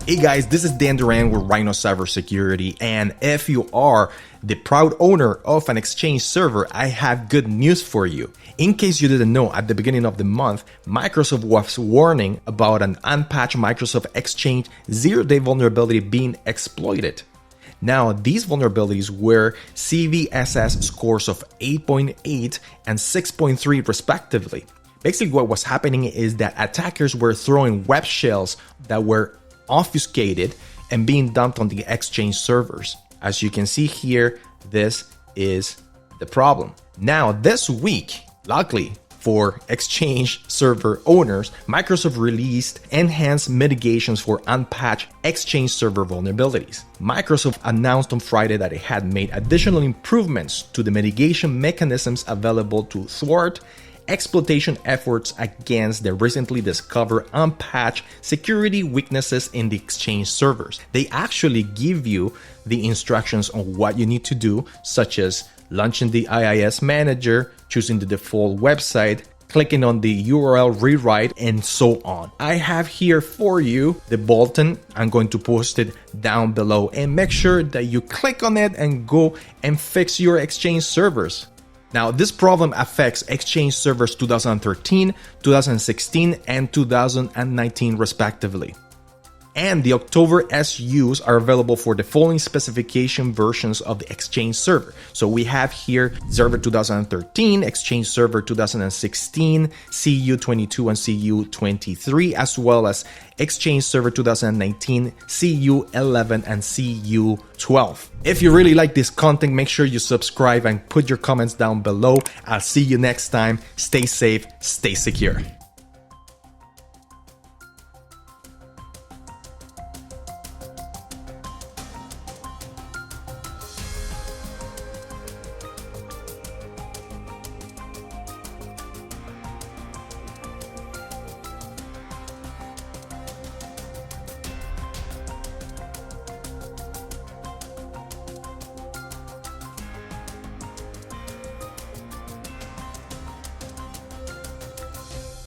Hey guys, this is Dan Duran with Rhino Cybersecurity, and if you are the proud owner of an Exchange server, I have good news for you. In case you didn't know, at the beginning of the month, Microsoft was warning about an unpatched Microsoft Exchange zero-day vulnerability being exploited. Now, these vulnerabilities were CVSS scores of 8.8 and 6.3 respectively. Basically, what was happening is that attackers were throwing web shells that were obfuscated and being dumped on the Exchange servers. As you can see here, this is the problem. Now, this week, luckily for Exchange server owners, Microsoft released enhanced mitigations for unpatched Exchange server vulnerabilities. Microsoft announced on Friday that it had made additional improvements to the mitigation mechanisms available to thwart exploitation efforts against the recently discovered unpatched security weaknesses in the Exchange servers. They actually give you the instructions on what you need to do, such as launching the IIS Manager, choosing the default website, clicking on the URL rewrite, and so on. I have here for you the button. I'm going to post it down below, and make sure that you click on it and go and fix your Exchange servers. Now, this problem affects Exchange servers 2013, 2016, and 2019 respectively. And the October SUs are available for the following specification versions of the Exchange server. So we have here Server 2013, Exchange Server 2016, CU22 and CU23, as well as Exchange Server 2019, CU11 and CU12. If you really like this content, make sure you subscribe and put your comments down below. I'll see you next time. Stay safe, stay secure.